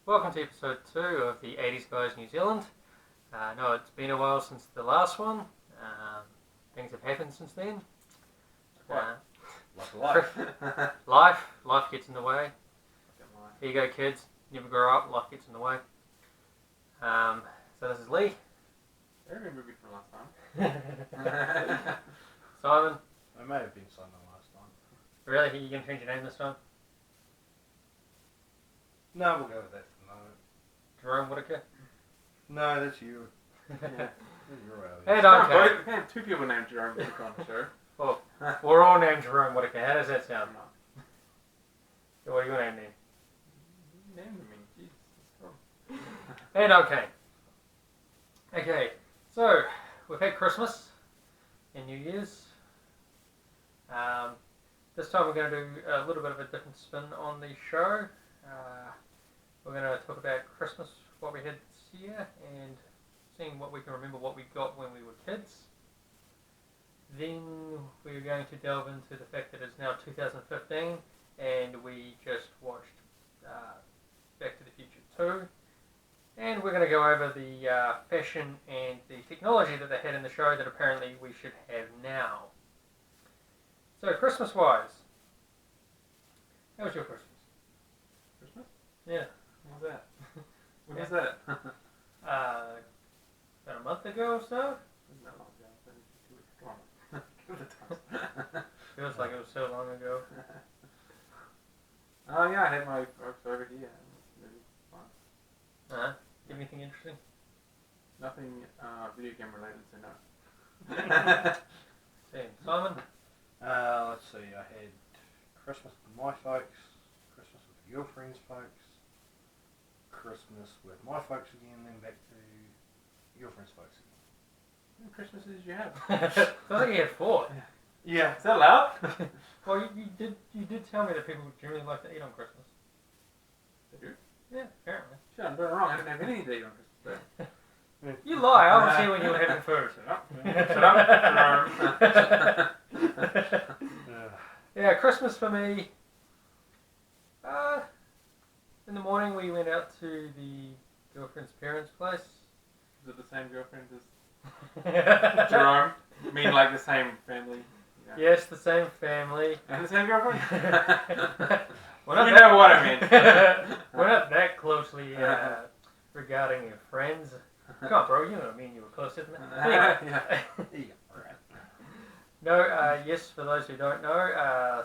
Welcome to episode 2 of the 80s Guys New Zealand. No, it's been a while since the last one. Things have happened since then. Life. Life gets in the way. Here you go, kids. Never grow up, life gets in the way. So this is Lee. I remember me from last time. Simon. I may have been Simon last time. Really? Are you going to change your name this time? No, we'll go with that for the moment. Jerome Whittaker? No, that's you. Yeah. Hey, We can't have two people named Jerome Whittaker on the show. Well, we're all named Jerome Whittaker. How does that sound? So what are your name then? Name me, Jesus. And okay. So we've had Christmas and New Year's. This time we're going to do a little bit of a different spin on the show. We're going to talk about Christmas, what we had this year, and seeing what we can remember what we got when we were kids. Then we're going to delve into the fact that it's now 2015 and we just watched Back to the Future 2. And we're going to go over the fashion and the technology that they had in the show that apparently we should have now. So Christmas-wise, how was your Christmas? Christmas? Yeah. When was that? When was that? About a month ago or so? Wasn't that long ago? 2 weeks. Come on. Give it a time. Feels like it was so long ago. Oh yeah, I had my folks over here. It was fun. Anything interesting? Nothing video game related, so no. Same. Simon? Let's see, I had Christmas with my folks, Christmas with your friends' folks, Christmas with my folks again, then back to your friends' folks again. How many Christmases did you have? I think you had 4. Yeah. Is that allowed? Well, you did tell me that people generally like to eat on Christmas. They do? Yeah, apparently. Shit, I'm doing it wrong. I didn't have any to eat on Christmas Day. You lie. I was here when you were having food. Shut up. Yeah, Christmas for me. In the morning we went out to the girlfriend's parents' place. Is it the same girlfriend as Jerome? I mean, like the same family? Yeah. Yes, the same family. And the same girlfriend? We're not You know what I mean. We're not that closely regarding your friends. Come on, bro. You know what I mean. You were close, isn't it? Anyway. Yeah. No, yes, for those who don't know,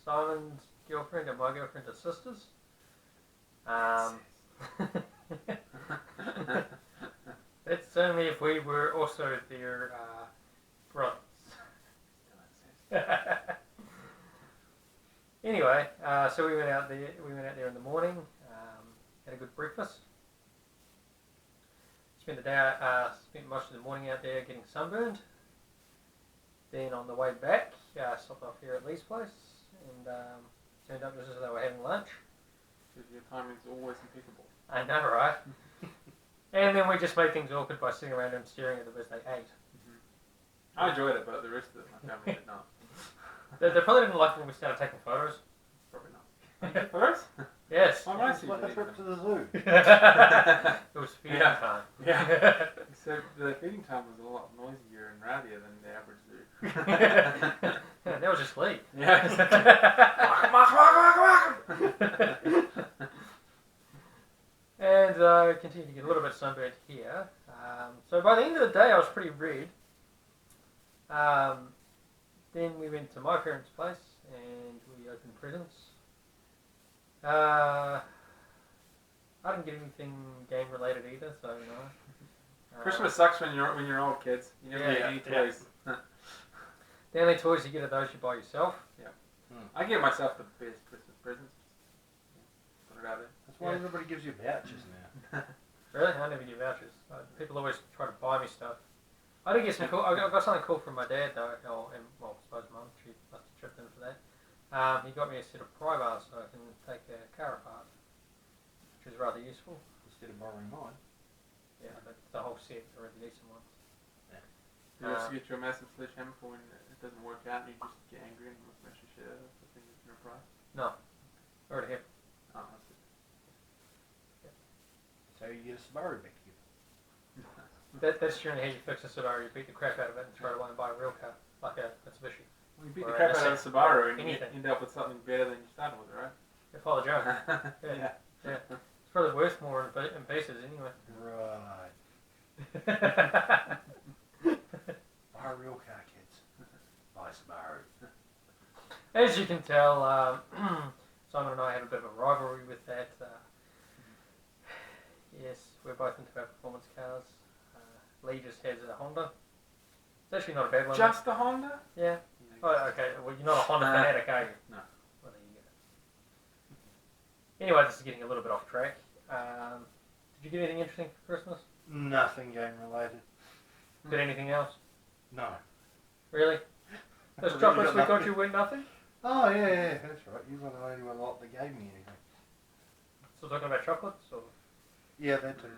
Simon's girlfriend and my girlfriend are sisters. That's only if we were also their brothers. Anyway, so we went out there. We went out there in the morning. Had a good breakfast. Spent most of the morning out there getting sunburned. Then on the way back, stopped off here at Lee's place and turned up just as they were having lunch. Because your timing's always impeccable. I know, right? And then we just made things awkward by sitting around and staring at them as they ate. Mm-hmm. I enjoyed it, but the rest of my family did not. They probably didn't like it when we started taking photos. Probably not. Photos? Yes. Oh, nice. It's like a trip to the zoo. It was feeding time. Yeah. Except the feeding time was a lot noisier and rowdier than the average zoo. That was just Lee. Yeah. And continued to get a little bit sunburned here. So by the end of the day, I was pretty red. Then we went to my parents' place and we opened presents. I didn't get anything game related either, so no. Christmas sucks when you're old, kids. You never get any toys. The only toys you get are those you buy yourself. Yeah. I get myself the best Christmas presents. Put it out there. That's why everybody gives you vouchers now. Really? I never get vouchers. People always try to buy me stuff. I did get some cool. I got something cool from my dad though. I suppose Mum. She must have chipped in for that. He got me a set of pry bars so I can take a car apart, which is rather useful. Instead of borrowing mine. Yeah, but the whole set are the decent ones. You also get your massive sledgehammer for when it doesn't work out and you just get angry and smash your shit out of the thing that's in your price? No. Already have. Oh, that's good. you get a Subaru back together. That's generally how you fix a Subaru. You beat the crap out of it and throw it away and buy a real car, like a Mitsubishi. Well, you beat Or the crap an out of the Subaru and you anything. end up with something better than you started with, right? You follow Joe. Yeah. It's probably worth more in pieces anyway. Right. Buy a real car, kids. Buy a Subaru. As you can tell, Simon and I have a bit of a rivalry with that. Yes, we're both into our performance cars. Lee just has a Honda. It's actually not a bad one. Just a Honda? Yeah. Oh, okay. Well, you're not a Honda fanatic, are you? No. Well, there you go. Anyway, this is getting a little bit off track. Did you get anything interesting for Christmas? Nothing game related. Did anything else? No. Really? Those Really chocolates got we got nothing. you were nothing? Oh yeah, that's right. You were the only one lot that gave me anything. Still talking about chocolates? Or? Yeah, that too.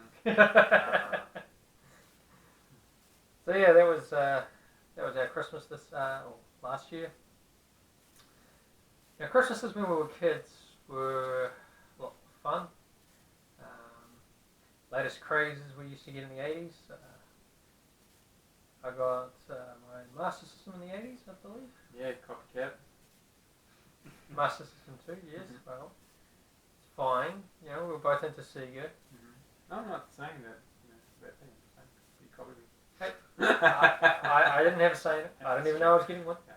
So yeah, that was our Christmas last year. Now Christmases when we were kids were a lot of fun. Latest crazes we used to get in the 80s. I got my Master System in the 80s, I believe. Yeah, copycat. Master System 2, yes. Well, it's fine. You know, we were both into Sega. No, I'm not saying that. It's a bad thing. I'm just saying you copied me. Hey, I didn't have a say in it. I didn't even know I was getting one. Yeah.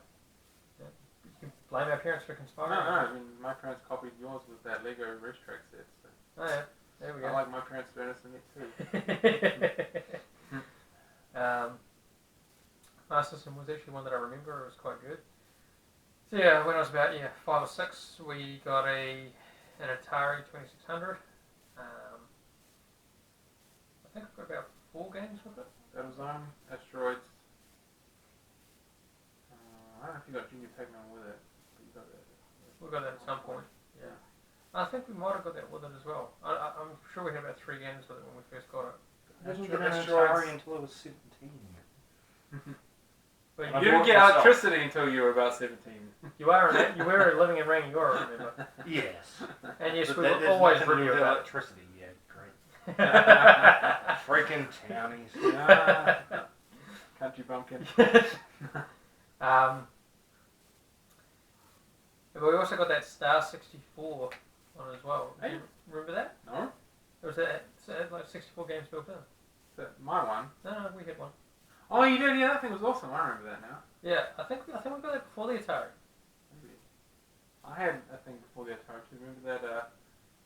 Yeah. You can blame our parents for No, conspiring. I mean, my parents copied yours with that Lego racetrack set. So. Oh yeah, there we I go. like my parents doing this to me too. Master System was actually one that I remember. It was quite good. So yeah, when I was about 5 or 6, we got an Atari 2600. I think I've got about 4 games with it. Battlezone, Asteroids. I don't know if you got Junior Pac-Man with it, but you got that. We got that at some point. Yeah. I think we might have got that with it as well. I'm sure we had about 3 games with it when we first got it. I didn't get an Asteroids. Atari until I was 17. But I You you, didn't get myself. electricity until you were about 17. you were living in Rangiora, remember? Yes. And yes, But we that were has always nothing to do radio with about electricity. Yeah, great. it. Freaking townies. Country bumpkin. But we also got that Star 64 one as well. Do you Hey. remember that? No? It was it had like 64 games built in. My one. No, we had one. Oh, you did? Yeah, that thing was awesome. I remember that now. Yeah, I think we got that before the Atari. Maybe. I had a thing before the Atari too. Remember that?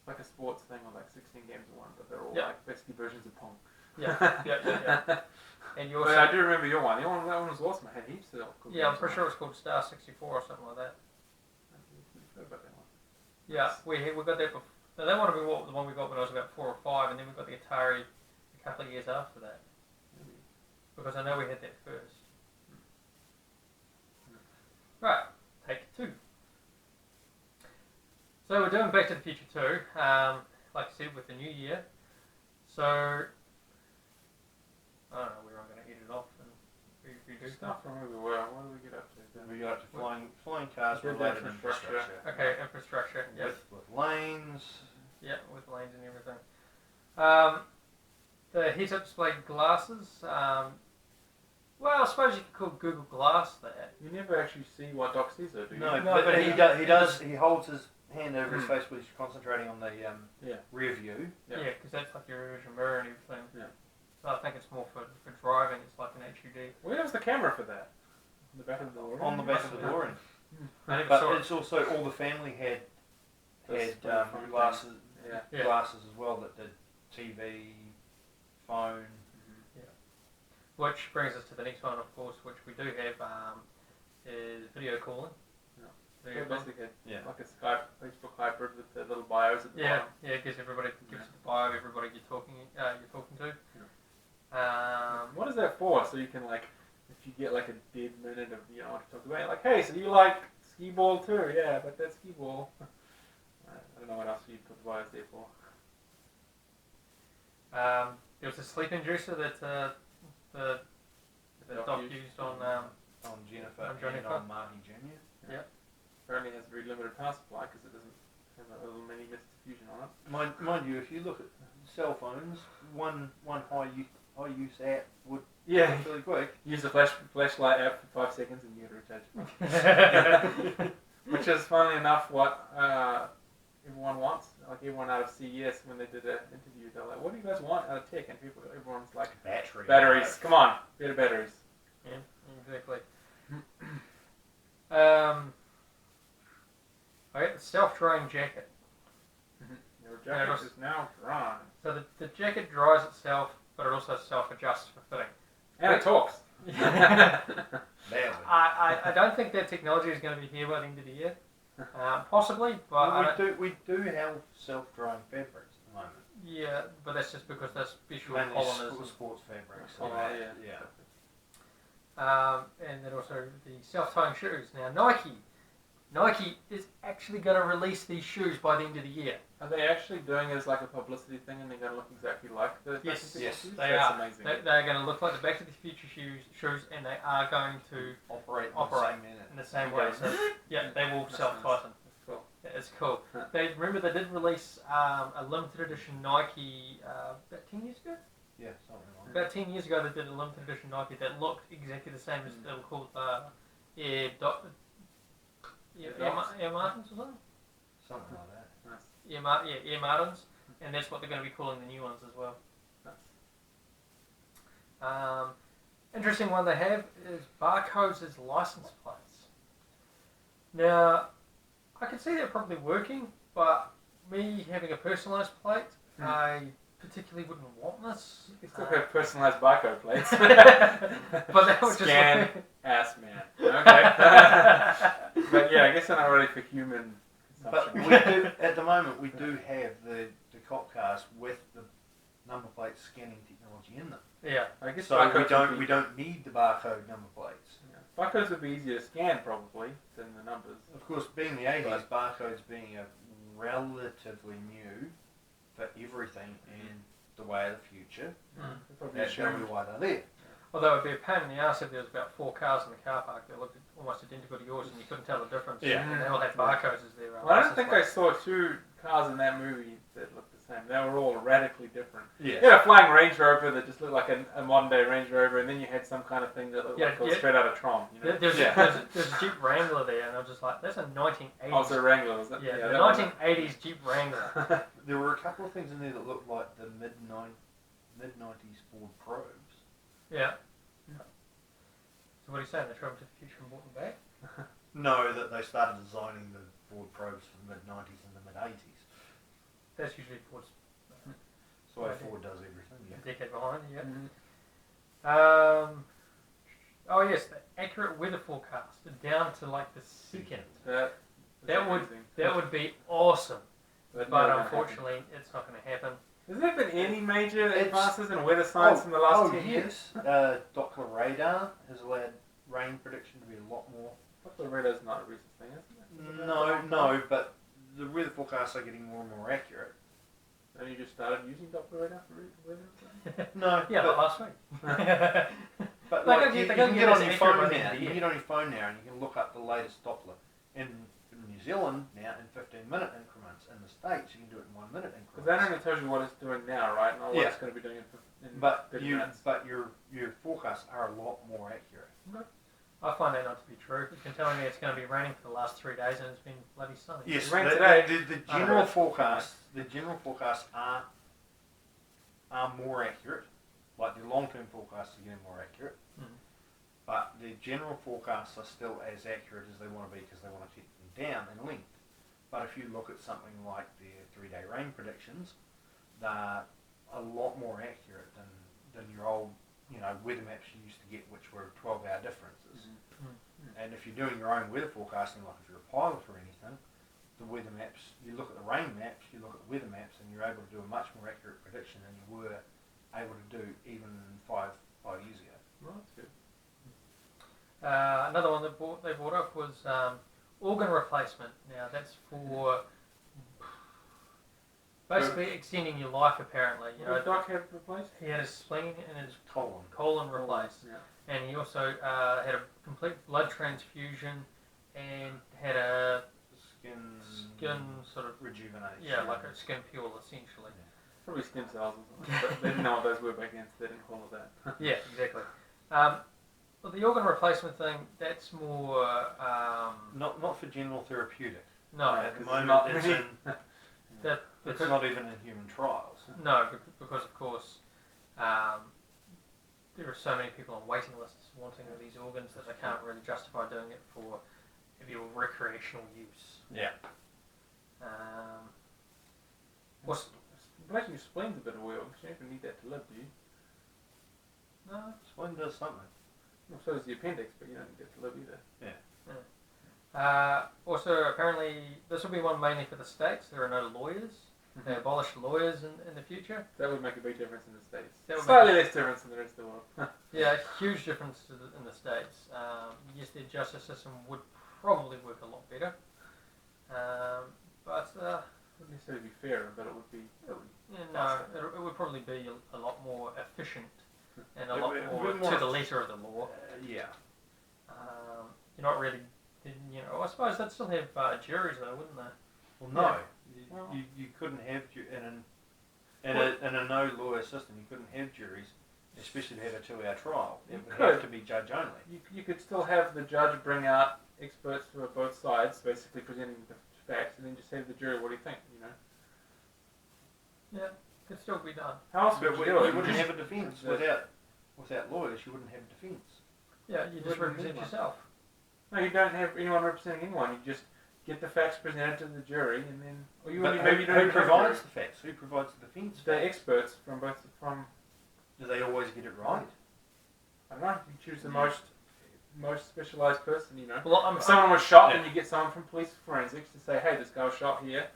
Like a sports thing with like 16 games in one, but they're all Yeah. like basically versions of Pong. Yeah. And you But also I do remember your one. That one was awesome. I had heaps of cool yeah, I'm games pretty on sure it was called Star 64 or something like that. it. I forgot about that one. Yeah, we got that before. Now that would have been the one we got when I was about 4 or 5, and then we got the Atari a couple of years after that. Maybe. Because I know we had that first. Right, take 2. So we're doing Back to the Future 2, like I said, with the new year. So, I don't know where I'm going to edit off and redo stuff. Stuff from everywhere. What do we get up to? We got up to flying cars Good related infrastructure. infrastructure. Okay, infrastructure, yeah. With lanes. Yeah, with lanes and everything. The heads-up display glasses. Well, I suppose you could call Google Glass that. You never actually see what Doc sees, though, do you? No, No, but but he does. He holds his hand over his face, but he's concentrating on the Yeah. rear view. Yeah. Yeah, because that's like your revision mirror and everything. Yeah. So I think it's more for driving. It's like an HUD. Where was the camera for that? On the back of the door? On the back of the door, I never but saw it. it's also all the family had That's the phone glasses, Yeah. Yeah. glasses as well that did TV, phone. Which brings us to the next one, of course, which we do have, is video calling. Yeah. Video So calling. basically, Yeah. like a Skype, Facebook hybrid with the little bios at the Yeah, bottom. yeah, it gives everybody gives the bio of everybody you're talking to. What is that for? So you can like, if you get like a dead minute of you know what to talk about, like, hey, so you like skee ball too? Yeah, but that's skee ball. I don't know what else you put the bios there for. There was a sleep inducer that the doc used on. On Jennifer On Jennifer. and on Marty Jr. Apparently it has a very limited power supply because it doesn't have a little mini mist diffusion on it. Mind you, if you look at cell phones, one high use app would Yeah. be really quick. Use the flashlight app for 5 seconds and you get a recharge. Which is, funnily enough, what everyone wants. Like everyone out of CES, when they did an interview, they're like, "What do you guys want out of tech?" And everyone's like, "Batteries. Come on, better batteries." Yeah, exactly. Okay, the self-drying jacket. Your jacket is now dry. So the jacket dries itself, but it also self-adjusts for fitting. And it talks. I don't think that technology is going to be here by the end of the year. Possibly, but we do have self-drying fabrics at the moment. yeah, but that's just because they're special Mainly polymers. sports fabrics. Oh, yeah. And then also the self-tying shoes. Now Nike is actually going to release these shoes by the end of the year. Are they actually doing it as like a publicity thing and they're going to look exactly like the Yes, Back to the yes, Future shoes? they That's are. amazing. They're going to look like the Back to the Future shoes, and they are going to Operate in the same way. So yeah, they will That's self-tighten. That's cool. Yeah, it's cool. Huh. They did release a limited edition Nike about 10 years ago. Yeah, something like About 10 years ago, they did a limited edition Nike that looked exactly the same as they were called Air Martins or something. something like that. Nice. Air Martins, and that's what they're going to be calling the new ones as well. Nice. Interesting one they have is barcodes as license plates. Now, I can see that probably working, but me having a personalised plate, I particularly wouldn't want this. You still have personalised barcode plates. But that would Scan just ass man. Okay. But yeah, I guess they're not ready for human But consumption. we do, at the moment, we do have the cop cars with the number plate scanning technology in them. yeah. I guess So barcodes we don't need the barcode number plates. Yeah. Barcodes would be easier to scan probably than the numbers. Of course, being the 80s, barcodes being a relatively new for everything and the way of the future, Probably that's probably why they're there. Although it'd be a pain in the ass if there was about 4 cars in the car park that looked almost identical to yours and you couldn't tell the difference. Yeah. And they all had barcodes as their Well, I don't license think plates. I saw 2 cars in that movie that looked the same. They were all radically different. Yeah. You had a flying Range Rover that just looked like a modern day Range Rover, and then you had some kind of thing that looked like it was straight out of Tron. You know? There's a Jeep Wrangler there, and I was just like, that's a 1980s. Oh, so Wrangler, was that? Yeah, that the one. 1980s Jeep Wrangler. There were a couple of things in there that looked like the mid-90s Ford Probes. Yeah. So what are you saying? They traveled to the future and brought them back? No, that they started designing the Ford Probes for the mid-90s and the mid-80s. That's usually Ford's That's the way Ford does everything, a yeah. decade behind, yeah. Mhm. Oh yes, the accurate weather forecast down to like the second. That That would be awesome, But but no, unfortunately, it's not going to happen. has there been any major It's- advances in weather science in the last 10 years? yes. Doppler radar has allowed rain prediction to be a lot more. Doppler radar's not a recent thing, isn't it? No, but the weather forecasts are getting more and more accurate. Have you just started using Doppler radar for weather? No, Yeah, but, but last week. but They like, don't you get- they can don't get get on as your accurate phone by the now. end of the You can year. get on your phone now and you can look up the latest Doppler. In New Zealand now in 15-minute increments. In the States, you can do it in 1-minute increments. Because that only tells you what it's doing now, right? Not what Yeah. it's going to be doing in But 30 you, minutes. but your forecasts are a lot more accurate. I find that not to be true. You've been telling me it's going to be raining for the last 3 days and it's been bloody sunny. Yes, rained the, today. the general forecasts are more accurate. Like the long-term forecasts are getting more accurate. Mhm. But the general forecasts are still as accurate as they want to be because they want to keep them down in length. But if you look at something like the 3-day rain predictions, they're a lot more accurate than your old, weather maps you used to get, which were 12-hour differences. And if you're doing your own weather forecasting, like if you're a pilot or anything, the weather maps, you look at the rain maps, you look at the weather maps, and you're able to do a much more accurate prediction than you were able to do even 5 years ago. Well, that's good. Another one that they brought up was organ replacement. Now that's for basically extending your life. Apparently, What did Doc have replaced? he had his spleen and his Colon. colon replaced, Yeah. and he also had a complete blood transfusion and had a Skin skin sort of rejuvenation. like a skin peel essentially. Probably stem cells or something. But they didn't know what those were back then, so they didn't call it that. Yeah, exactly. Well, the organ replacement thing, that's more. Not for general therapeutic. No, At the it's moment, not it's really- in. that It's because, not even in human trials. no, because of course, there are so many people on waiting lists wanting these organs that they can't really justify doing it for your recreational use. Yeah. What's Blacking your spleen's a bit of work. You don't even need that to live, do you? no? Spleen does something. Well, so does the appendix, but you don't need that to live either. Also, apparently, this will be one mainly for the states. There are no lawyers. They abolished lawyers in the future. That would make a big difference in the States. That would Slightly less difference in the rest of the world. Yeah, huge difference in the states. Yes, their justice system would probably work a lot better, but Wouldn't necessarily be fair, but it would be. it would probably be a lot more efficient and a It lot would- it more would be more to the letter of the law. Yeah. You're not really, I suppose they'd still have juries though, wouldn't they? Well, no. Yeah. You couldn't have in a no lawyer system. You couldn't have juries, especially to have a 2-hour trial. It You would could. have to be judge only. You could still have the judge bring out experts for both sides, basically presenting the facts, and then just say to the jury, what do you think, Yeah, could still be done. How else But would you you do it? wouldn't just- have a defence the- without lawyers. You wouldn't have a defence. Yeah, you just Wouldn't represent need one. yourself. No, you don't have anyone representing anyone. You just get the facts presented to the jury, and then, or you But maybe you don't who even have a provides jury. the facts? Who provides the defence? The facts? experts from both Do they always get it right? I don't know. You choose the most specialised person. Well, I'm If someone was shot, Yeah. then you get someone from police forensics to say, hey, this guy was shot here,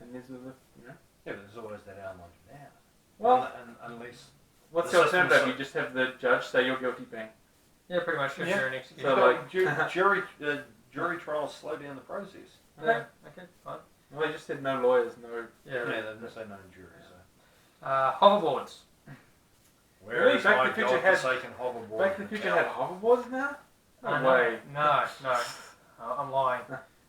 and these are the. Yeah, but there's always that element of doubt. Well, Unless what's the the system's alternative? so- You just have the judge say you're guilty, bang. yeah, pretty much just Yeah. you're an execution. So, like- jury trials slow down the process. yeah, okay, fine. Well, they just said no lawyers, no. Yeah, Yeah, they didn't say no jury. So. hoverboards. Where Really? is Back my to the Future had- godforsaken hoverboard? Back to the Future had hoverboards now? No No, way. No, I'm lying.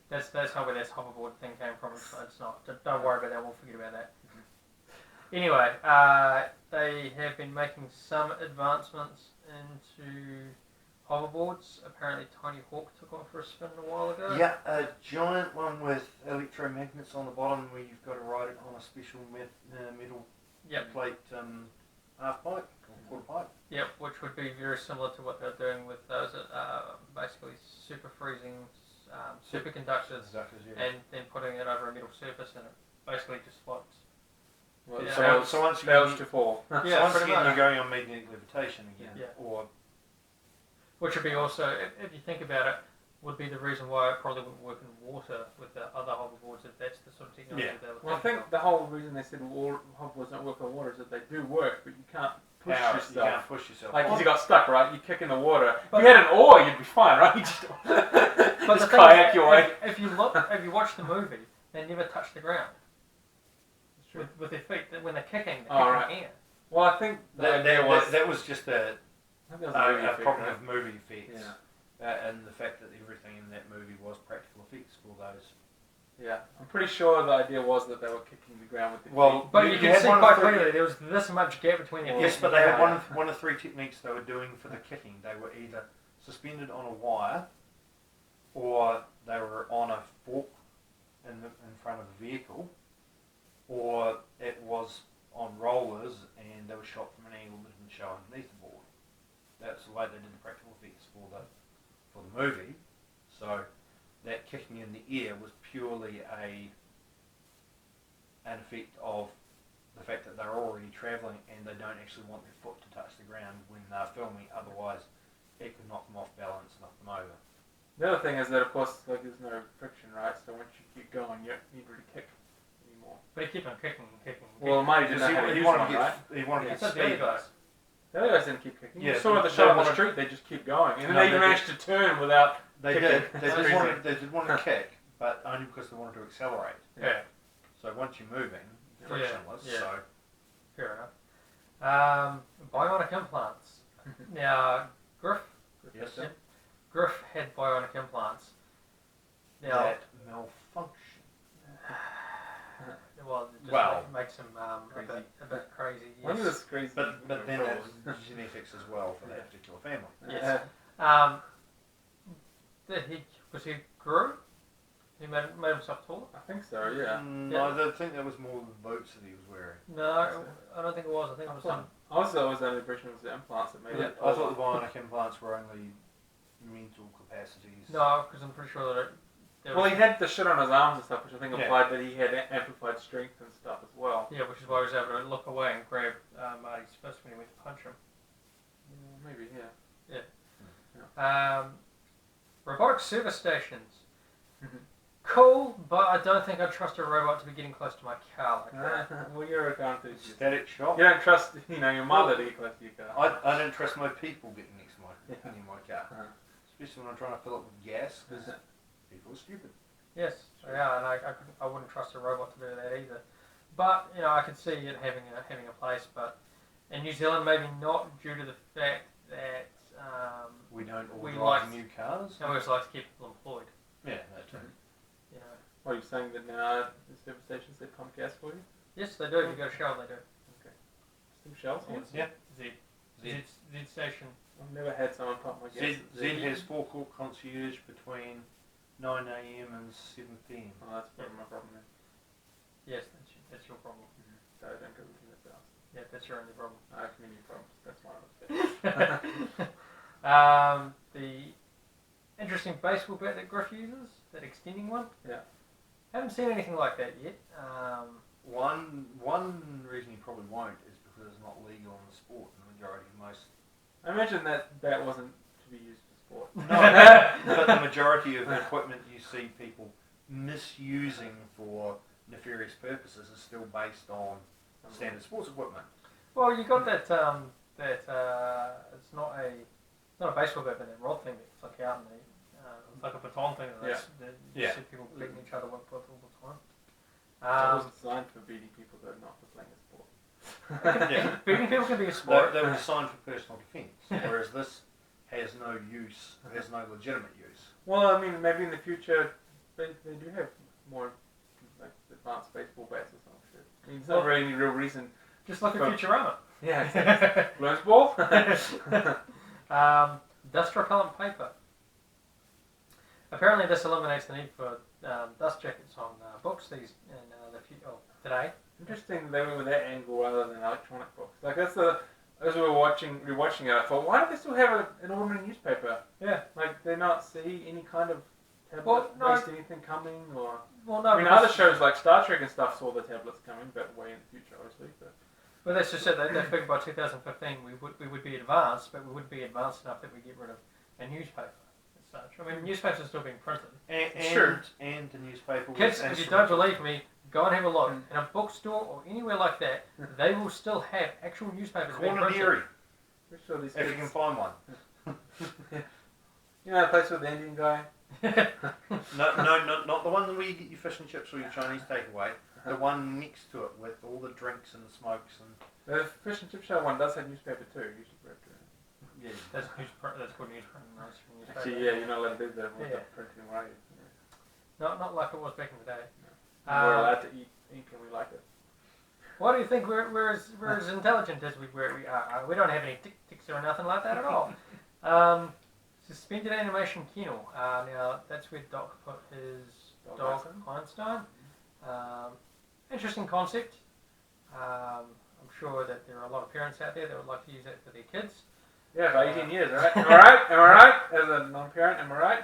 That's not where this hoverboard thing came from. It's not. Don't worry about that. We'll forget about that. Anyway, they have been making some advancements into hoverboards. Apparently, Tiny Hawk took one for a spin a while ago. Yeah, a giant one with electromagnets on the bottom where you've got to ride it on a special metal Yep. plate half pipe or quarter pipe. Yep. Which would be very similar to what they're doing with those basically super freezing superconductors, Conductors, yeah. and then putting it over a metal surface, and it basically just floats. Well, Yeah. So once you fails to fall. Yeah, so once pretty again, much. you're going on magnetic levitation again. Yeah. Or Which would be also, if you think about it, would be the reason why it probably wouldn't work in water with the other hoverboards if that's the sort of technology Yeah. they were Well, I thinking think the whole reason they said hoverboards don't work on water is that they do work, but you can't push power, yourself. you can't push yourself. Like, Well- if you got stuck, right? You kick in the water. But- If you had an oar, you'd be fine, right? You just, But just the thing kayak is, your way. if you watch the movie, they never touch the ground with their feet. When they're kicking, they're Oh, kicking right. air. Well, I think that was just a I think that was a movie effect, problem right? of movie effects. Yeah. And the fact that everything in that movie was practical effects for those. Yeah, I'm pretty sure the idea was that they were kicking the ground with their Well, feet. But You- you you can had see one of quite the- clearly there was this much gap between their Well, Yes, feet. but they had Yeah. one of 3 techniques they were doing for the kicking. They were either suspended on a wire, or they were on a fork in front of a vehicle, or it was on rollers and they were shot from an angle that didn't show underneath the board. That's the way they did the practical effects for the movie. So that kicking in the air was purely an effect of the fact that they're already travelling and they don't actually want their foot to touch the ground when they're filming, otherwise it could knock them off balance and knock them over. The other thing is that, of course, like there's no friction, right? So once you keep going, you don't need to really kick anymore. But he kept on kicking and kicking. And Well, Marty didn't Because know how to he use wanted one, to get, right? he wanted Yeah, to so get the other speed. guys. The other guys didn't keep kicking. Yeah, You saw at the they shot on the wanted- street, they just keep going. And then No, they even they managed to turn without... They kicking. did. They That's did, crazy. want to kick, but only because they wanted to accelerate. Yeah, So once you're moving, Yeah, frictionless. yeah. So fair enough. Bionic implants. Now, Griff yes, Yeah. Griff had bionic implants. Now, that malfunction. well, it just Well, makes him a bit crazy. One of Yes. those crazy. But then rules. that's genetics as well for that particular family. Yes. That he grew. He made himself taller. I think so. Yeah. No, I think that was more the boots that he was wearing. No, I don't think it was. I think it was some. Also, I was under the impression it was the implants that made Yeah, it. I thought the bionic implants were only mental capacities. No, because I'm pretty sure that. Well, he had the shit on his arms and stuff, which I think Yeah. implied that he had amplified strength and stuff as well. Yeah, which is why he was able to look away and grab Marty's fist when he went to punch him. Maybe, yeah. Robotic service stations. Cool, but I don't think I'd trust a robot to be getting close to my car like that. Well, you're a car enthusiast. Static shock. You don't trust, your mother to get close to your car. I don't trust my people getting next to my car. Uh-huh. Especially when I'm trying to fill it with gas, because people are stupid. Yes, Sure. yeah, and I wouldn't trust a robot to do that either. But I could see it having a place. But in New Zealand, maybe not due to the fact that We don't all We drive like- new cars. and we also like to keep people employed. Yeah, that too. Are you saying that now the service stations, they pump gas for you? Yes, they do. If you go to Shell, they do. Still Shells? Yeah. Z station. I've never had someone pump my gas. Z has forecourt concierge between 9 a.m. and 7 p.m. Oh, that's probably my problem then. Yes, that's your problem. So I don't go looking at that. Yeah, that's your only problem. I have many problems. That's one of them. The interesting baseball bat that Griff uses, that extending one. Yeah. Haven't seen anything like that yet. One reason he probably won't is because it's not legal in the sport, and the majority of most. I imagine that wasn't to be used for sport. No, but the majority of the equipment you see people misusing for nefarious purposes is still based on standard sports equipment. Well, you got that it's not a baseball bat, but that rod thing that flick out and it's like a baton thing that you see people beating each other with all the time. It wasn't designed for beating people, though, not for playing a sport. Yeah. Beating people can be a sport. They were designed for personal defence, whereas this has no use, has no legitimate use. Well, I mean, maybe in the future they do have more like advanced baseball bats or some shit. I mean, there's not really any real reason. Just like a Futurama. Yeah, exactly. Blows ball. Dust repellent paper. Apparently, this eliminates the need for dust jackets on books today. Interesting they went with that angle rather than electronic books. Like as we were watching it, I thought, why do they still have an ordinary newspaper? Yeah. Like they not see any kind of tablet-based anything coming, or Well, no. I mean, other shows like Star Trek and stuff saw the tablets coming, but way in the future, obviously. But that's just it. They figured by 2015 we would be advanced, but we wouldn't be advanced enough that we get rid of a newspaper as such. I mean, newspapers are still being printed. And the newspaper. Kids, if you don't believe me, go and have a look. In a bookstore or anywhere like that, they will still have actual newspapers being printed. Corner we're sure these if kids, you can find one. you know, the place with the Indian guy. No, not the one where you get your fish and chips or your Chinese takeaway. The one next to it with all the drinks and the smokes and. The fish and chip shop one does have newspaper too. You should read it. Yeah. That's called newsprint. Newspaper. Actually, yeah, you're not allowed to do that with the printing, are you? Not like it was back in the day. We're allowed to eat ink and we like it. Why do you think we're as intelligent as we are? We don't have any ticks or nothing like that at all. Suspended animation kennel. Now that's where Doc put his dog Einstein. Interesting concept. I'm sure that there are a lot of parents out there that would like to use that for their kids. Yeah, for 18 years, right? Am I right? Am I right? As a non-parent, am I right?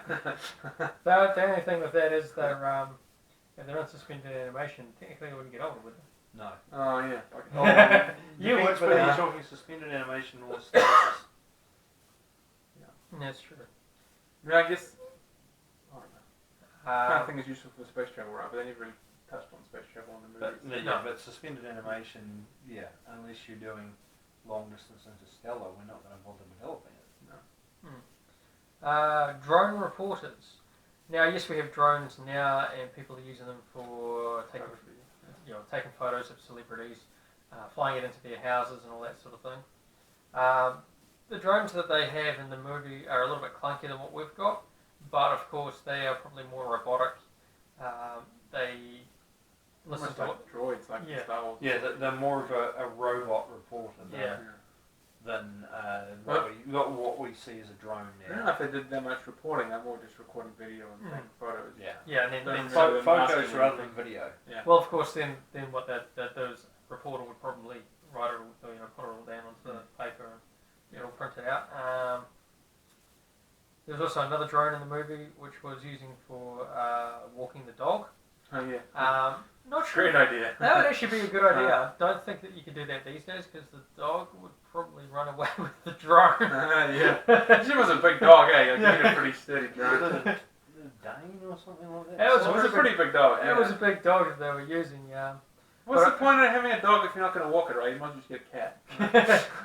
The only thing with that is if they're in suspended animation, technically they wouldn't get older, would they? No. Oh, yeah. You would, Depends but whether you're talking suspended animation or stasis. That's true. I mean, I guess, I don't know. I Uh, don't think it's useful for space travel, right? But they never really touched on space travel in the movies. But suspended animation, unless you're doing long distance interstellar, we're not going to bother developing it. drone reporters. Now, yes, we have drones now, and people are using them for taking photos of celebrities, flying it into their houses and all that sort of thing. The drones that they have in the movie are a little bit clunkier than what we've got, but of course they are probably more robotic. They listen Almost to like droids, like Yeah. Star Wars. Yeah, they're more of a robot reporter Yeah. than Well- what we see as a drone I don't know now. if they did that much reporting. They're more just recording video and taking photos. Yeah. Yeah, and then Don't so, really- Photos asking rather anything. than video. well, of course, then what that those reporter would probably write it, all, put it all down onto the paper and get it all printed out. There was also another drone in the movie which was using for walking the dog. Oh yeah. Not sure. Great idea. That would actually be a good idea. I don't think that you could do that these days because the dog would probably run away with the drone. Yeah. She was a big dog, eh? Like, you need a pretty steady drone. Dane or something like that. That was It was a pretty big dog. It was a big dog that they were using, yeah. What's but the point of having a dog if you're not going to walk it, right? You might as well just get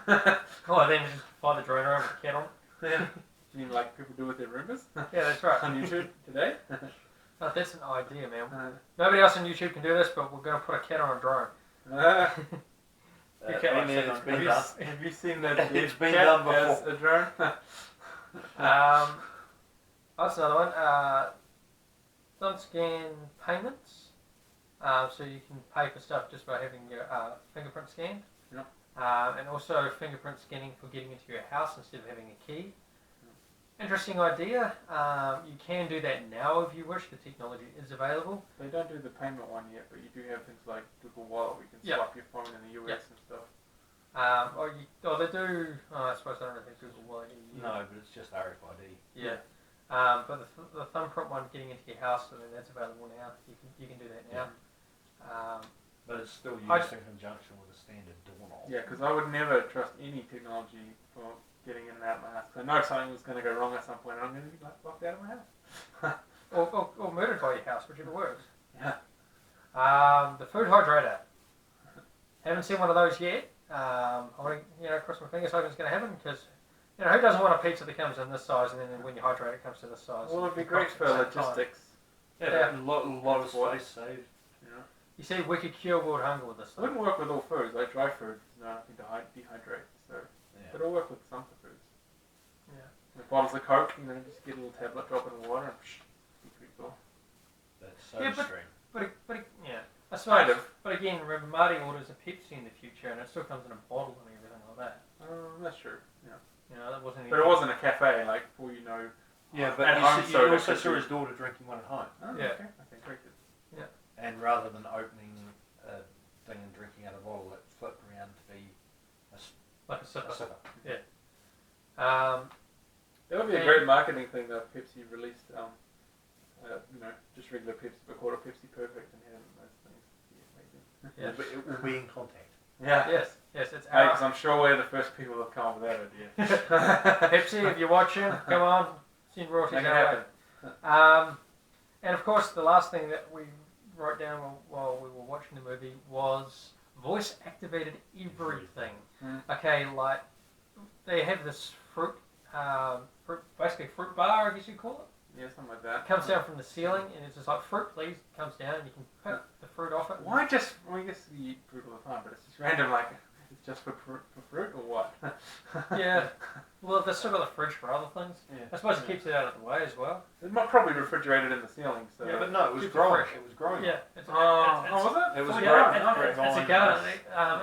a cat. Oh, then just fly the drone around with a cat on. Yeah. You mean like people do with their Roombas Yeah, that's right. on YouTube today? Oh, that's an idea, man. Uh, Nobody else on YouTube can do this, but we're going to put a cat on a drone. You can't Been there, like it's sit been on- done. have you seen that It's dead been cat done as before. a drone? That's another one. Don't scan payments. So you can pay for stuff just by having your fingerprint scanned. Yep. And also fingerprint scanning for getting into your house instead of having a key. Interesting idea. You can do that now if you wish. The technology is available. They don't do the payment one yet, but you do have things like Google Wallet where you can Yeah. swipe your phone in the US and stuff. They do. Oh, I suppose I don't really think Google Wallet. No, but it's just RFID. Yeah. But the thumbprint one getting into your house, I mean, that's available now. You can do that now. But it's still I- used in conjunction with a standard doorknob. Yeah, because I would never trust any technology for getting in and out of my house. 'Cause I know something was going to go wrong at some point and I'm going to be like locked out of my house. or murdered by your house, whichever works. Yeah. The food hydrator. Haven't seen one of those yet. Holding, cross my fingers, hoping it's going to happen because, who doesn't want a pizza that comes in this size and then when you hydrate it comes to this size? Well, it'd be It great cooks for at the same time. logistics. Yeah. A lot of What? space saved. You know, You see, we could cure world hunger with this it thing. wouldn't work with all foods. Like dry food, there's nothing to dehydrate. So Yeah. it'll work with some foods. Yeah. With bottles of Coke, just get a little tablet, drop it in water, and be pretty cool. That's so Yeah, but- stream. But yeah. I Kind suppose. of. But again, remember Marty orders a Pepsi in the future and it still comes in a bottle and everything like that. That's true. Yeah. That wasn't. But it wasn't a cafe, like, before you know. Yeah, but At you, home see, soda you also could saw be- his daughter drinking one at home. Oh, Yeah. Okay, great. And rather than opening a thing and drinking out of a bottle, it flipped around to be like a a sipper. sipper. That would be a And- great marketing thing though. If Pepsi released, just regular Pepsi, but called it Pepsi Perfect and had those things. Yeah, Yeah. It will be in contact. yeah. Yes, it's Because I'm sure we're the first people that come up with that idea. Pepsi, if you're watching, come on, send royalties Make it our happen. way. And of course, the last thing that we wrote down while we were watching the movie was voice-activated everything. Mm. Okay, like they have this basically fruit bar, I guess you'd call it. Yeah, something like that. It comes down from the ceiling, and it's just like fruit, please. Comes down, and you can pick the fruit off it. Why just? Well, I guess you eat fruit all the time, but it's just random. Like, it's just for fruit or what? Yeah. Well, they've still got the fridge for other things. Yeah. I suppose it keeps it out of the way as well. It might probably refrigerated in the ceiling. So. Yeah, but no, it was Keep it growing. fresh. It was growing. Yeah. It's, Oh, it's, was it? It was Oh, a yeah, garden. it's a garden. It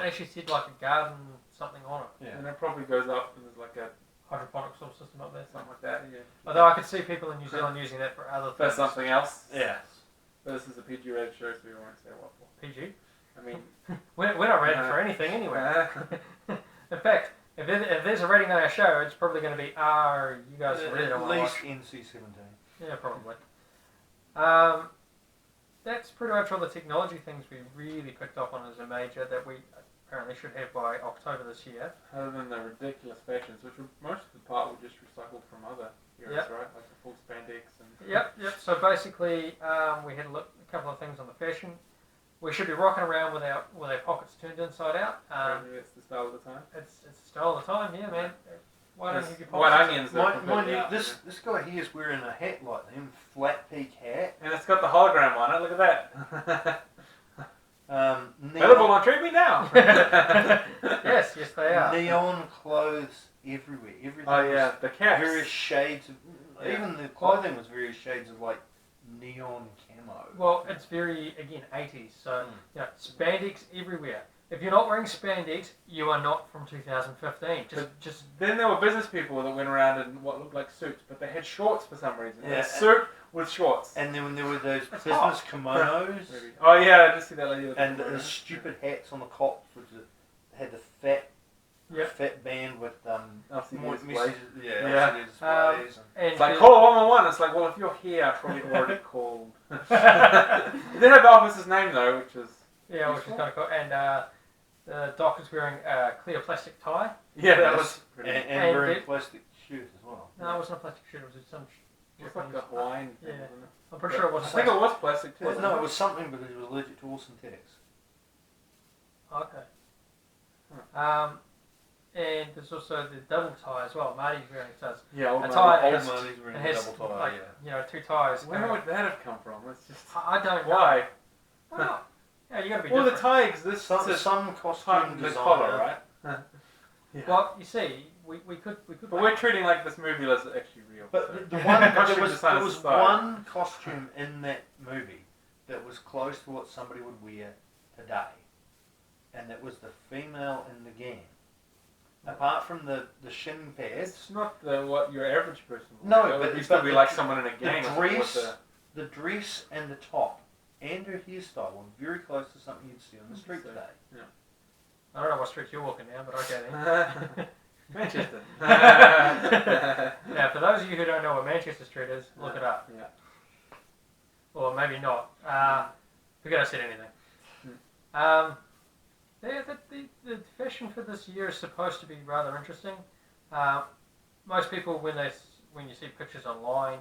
actually said like a garden something on it. Yeah. And it probably goes up and there's like a Hydroponic sort of system up there. something like that. Yeah. Although I could see people in New Zealand using that for other For things. something else. Yeah. But this is a PG rated show, so we won't say what for. PG. I mean, We're not rated for anything anyway. In fact, if there's a rating on our show, it's probably going to be R. You guys really don't At want to least watch. NC-17. Yeah, probably. That's pretty much all the technology things we really picked up on as a major that we apparently should have by October this year. other than the ridiculous fashions, which were, most of the part were just recycled from other eras, Yep. right? Like the full spandex and. Yep. So basically, we had a couple of things on the fashion. We should be rocking around with our pockets turned inside out. Apparently it's the style of the time. It's the style of the time, yeah, man. Why don't you have your White pockets? onions. are Mind completely you, out, this guy here is wearing a hat like them, flat peak hat. And it's got the hologram on it. Look at that. Available Neon, on Trade Me Now. yes, they are. neon clothes everywhere. Everything Oh yeah, was the caps. various shades of, Yeah. even the clothing was various shades of like neon camo. Well, it's very, again, 80s, so, Mm. you know, spandex everywhere. If you're not wearing spandex, you are not from 2015. Just Then there were business people that went around in what looked like suits, but they had shorts for some reason. Yeah. A suit with shorts. And then when there were those It's business hot. kimonos Maybe. Oh yeah, I just see that lady with and the the stupid hats on the cops, which had the fat Yep. fat band with LCD more display. messages, Yeah. LCD displays. and It's like call 111. It's like, well, if you're here, I probably already called. They didn't have the officer's name though, which is yeah, which is kind of cool. And the doc is wearing a clear plastic tie. yeah, that Yes. was pretty. and And wearing it- plastic shoes as well. No, it wasn't a plastic shirt. It was some. It was like a Hawaiian thing, Yeah. wasn't it? I'm pretty sure it I wasn't. think it was plastic too. Well, wasn't no, it was something because he was allergic to all synthetics. Okay. And there's also the double tie as well. Marty's wearing it. Does Yeah, old a man. tie Old has, Marty's wearing it a has double tie, like yeah. you know, two ties. Where would that have come from? It's just I don't know. why. Well, yeah, you got to be Well, the different. tie exists Some to costume tighten the designer, collar, right? Yeah. Well, you see, we could. But we're treating like this movie is actually real. But so. the one Costume there was design one society. costume in that movie that was close to what somebody would wear today, and that was the female in the gang. Apart from the shin pads, It's not what your average person would No, wear. It but would it's still the- be like someone in a the gang. the dress and the top and her hairstyle were very close to something you'd see on the street Interesting. today. I don't know what street you're walking down, but okay then. Manchester. Now, for those of you who don't know what Manchester Street is, look it up. Yeah. Or maybe not. Forget I said anything. The fashion for this year is supposed to be rather interesting. Most people, when you see pictures online,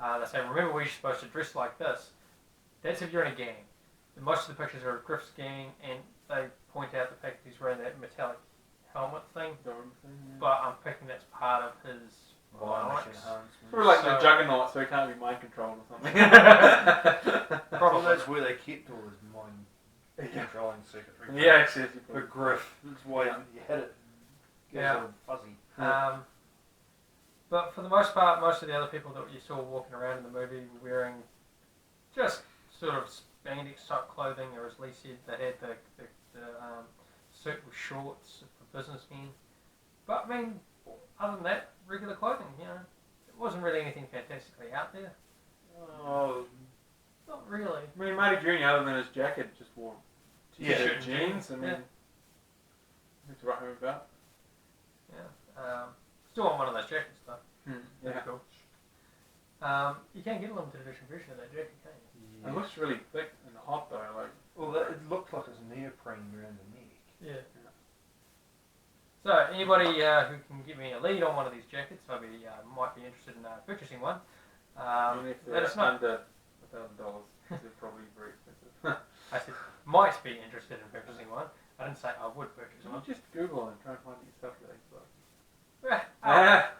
they say, remember we're supposed to dress like this. That's if you're in a gang. And most of the pictures are of Griff's gang, and they point out the fact that he's wearing that metallic helmet thing. But I'm thinking that's part of his Violence violence. enhancement. Sort of like So- the Juggernaut, so he can't be mind controlled or something. Well, Probably. that's where they kept all his mind controlling circuitry. Yeah, actually. For Griff, that's why you had it. It was Yeah. all fuzzy. But for the most part, most of the other people that you saw walking around in the movie were wearing just sort of spandex type clothing, or as Lee said, they had the suit with shorts for businessmen. But I mean, other than that, regular clothing, you know, it wasn't really anything fantastically out there. Oh, Not really. I mean, Marty Jr., other than his jacket, just wore Yeah. t-shirt, jeans. I mean, Yeah. nothing to write home about. Yeah. Still want one of those jackets though. That'd Yeah. be cool. You can't get a limited edition version of that jacket, can you? It looks really thick and hot though. Like, Well, it looked like it was neoprene around the neck. Yeah. So anybody who can give me a lead on one of these jackets, maybe might be interested in purchasing one. even if Let they're us know. under $1,000, they're probably very expensive. I said might be interested in purchasing one. I didn't say I would purchase So one. you just Google and try and find yourself really.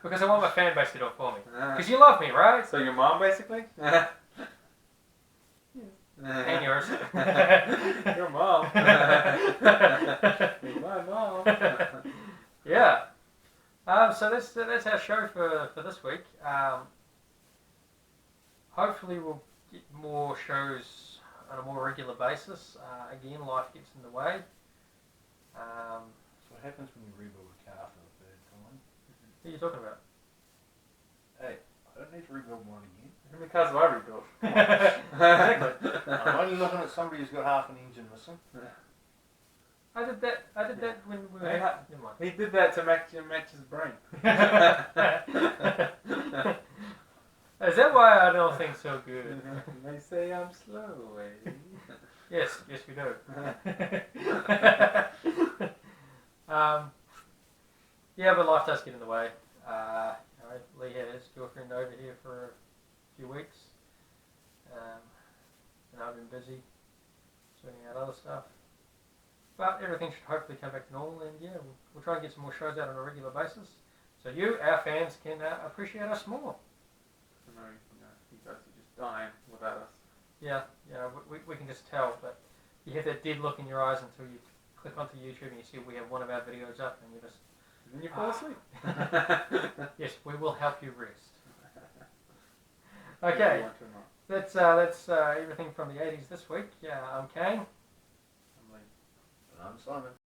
Because I want my fan base to do it for me. Because you love me, right? So your mom, basically? And yours. Your mom. My mom. Yeah. So that's our show for this week. Hopefully we'll get more shows on a more regular basis. Again, life gets in the way. So what happens when you rebuild a car for the third time? What are you talking about? Hey, I don't need to rebuild one again. How many cars have I rebuilt? Exactly. I'm only looking at somebody who's got half an engine missing. I did that when we were. Yeah. Never mind. He did that to match his brain. Is that why I don't think so good? They say I'm slow, eh? Yes, we do. Yeah, but life does get in the way. Lee had his girlfriend over here for a few weeks, and I've been busy sorting out other stuff. But everything should hopefully come back to normal, and yeah, we'll try and get some more shows out on a regular basis, so you, our fans, can appreciate us more. No, you guys are just dying without us. Yeah, we can just tell, but you have that dead look in your eyes until you click onto YouTube and you see we have one of our videos up, and you just, Then you fall asleep. yes, we will help you rest. Okay. You want to or not. That's everything from the 80s this week. Yeah, I'm Kane. I'm like, And I'm Simon.